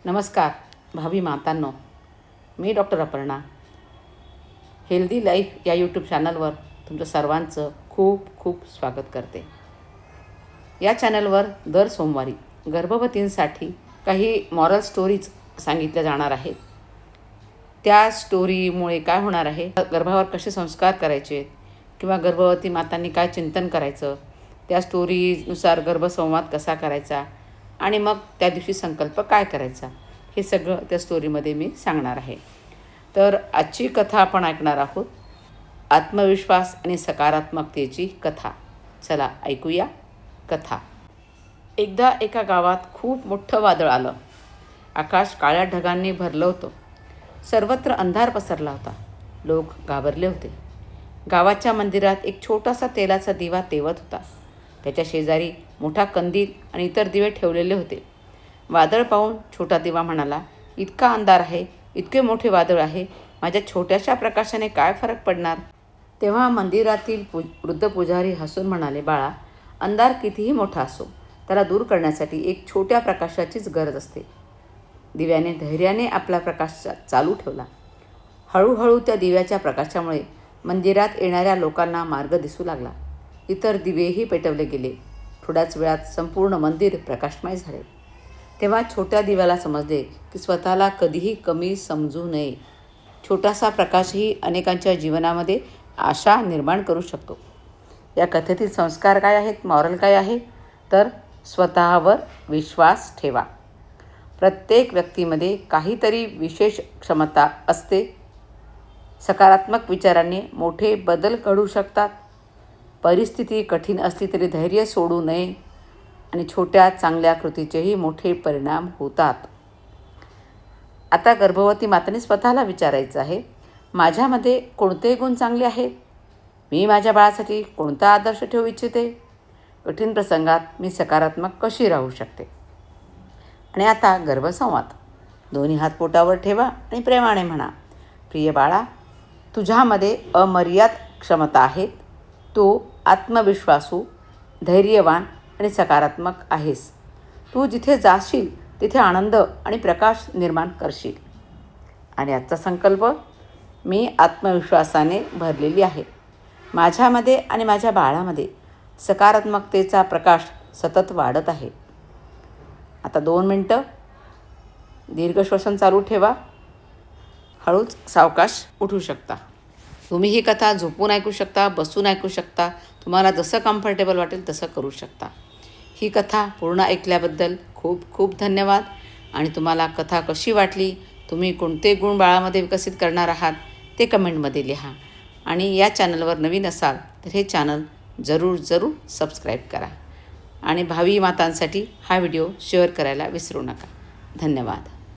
नमस्कार भावी मातांनो, मी doctor Aparna. Healthy life या यूट्यूब चॅनलवर तुमचं सर्वांचं खूप खूप स्वागत करते. या चॅनलवर दर सोमवारी गर्भवतींसाठी काही मॉरल स्टोरीज सांगितल्या जाणार आहेत. त्या स्टोरीमुळे काय होणार आहे, गर्भावर कसे संस्कार करायचे किंवा गर्भवती मातांनी काय चिंतन करायचं, त्या स्टोरीनुसार गर्भसंवाद कसा करायचा आणि मग त्या दिवशी संकल्प काय करायचा, हे सगळं त्या स्टोरीमध्ये मी सांगणार आहे. तर आजची कथा आपण ऐकणार आहोत, आत्मविश्वास आणि सकारात्मकतेची कथा. चला ऐकूया कथा. एकदा एका गावात खूप मोठं वादळ आलं. आकाश काळ्या ढगांनी भरलं होतं. सर्वत्र अंधार पसरला होता. लोक घाबरले होते. गावाच्या मंदिरात एक छोटासा तेलाचा दिवा तेवत होता. त्याच्या शेजारी मोठा कंदील आणि इतर दिवे ठेवलेले होते. वादळ पाहून छोटा दिवा म्हणाला, इतका अंधार आहे, इतके मोठे वादळ आहे, माझ्या छोट्याशा प्रकाशाने काय फरक पडणार. तेव्हा मंदिरातील वृद्ध पुजारी हसून म्हणाले, बाळा, अंधार कितीही मोठा असो, त्याला दूर करण्यासाठी एक छोट्या प्रकाशाचीच गरज असते. दिव्याने धैर्याने आपला प्रकाश चालू ठेवला. हळूहळू त्या दिव्याच्या प्रकाशामुळे मंदिरात येणाऱ्या लोकांना मार्ग दिसू लागला. इतर दिवेही पेटवले गेले. थोड्याच वेळात संपूर्ण मंदिर प्रकाशमय झाले. तेव्हा छोट्या दिव्याला समजले की स्वतःला कधीही कमी समजू नये. छोटासा प्रकाशही अनेकांच्या जीवनामध्ये आशा निर्माण करू शकतो. या कथेतील संस्कार काय आहेत, मॉरल काय आहे, तर स्वतःवर विश्वास ठेवा. प्रत्येक व्यक्तीमध्ये काहीतरी विशेष क्षमता असते. सकारात्मक विचारांनी मोठे बदल घडू शकतात. परिस्थिती कठीण असली तरी धैर्य सोडू नये आणि छोट्या चांगल्या कृतीचेही मोठे परिणाम होतात. आता गर्भवती माताने स्वतःला विचारायचं आहे, माझ्यामध्ये कोणते गुण चांगले आहेत, मी माझ्या बाळासाठी कोणता आदर्श ठेवू इच्छिते, कठीण प्रसंगात मी सकारात्मक कशी राहू शकते. आणि आता गर्भसंवाद. दोन्ही हात पोटावर ठेवा आणि प्रेमाने म्हणा, प्रिय बाळा, तुझ्यामध्ये अमर्याद क्षमता आहेत. तू आत्मविश्वासू, धैर्यवान आणि सकारात्मक आहेस. तू जिथे जाशील तिथे आनंद आणि प्रकाश निर्माण करशील. आणि आजचा संकल्प, मी आत्मविश्वासाने भरलेली आहे. माझ्यामध्ये आणि माझ्या बाळामध्ये सकारात्मकतेचा प्रकाश सतत वाढत आहे. आता 2 मिनटं दीर्घ श्वसन चालू ठेवा. हळूच सावकाश उठू शकता. तुम्ही ही कथा झोपून ऐकू शकता, बसून ऐकू शकता, तुम्हाला जसं कम्फर्टेबल वाटेल तसं करू शकता. ही कथा पूर्ण ऐकल्याबद्दल खूप खूप धन्यवाद. आणि तुम्हाला कथा कशी वाटली, तुम्ही कोणते गुण बाळामध्ये विकसित करणार आहात, ते कमेंटमध्ये लिहा. आणि या चॅनलवर नवीन असाल तर हे चॅनल जरूर सबस्क्राईब करा. आणि भावी मातांसाठी हा व्हिडिओ शेअर करायला विसरू नका. धन्यवाद.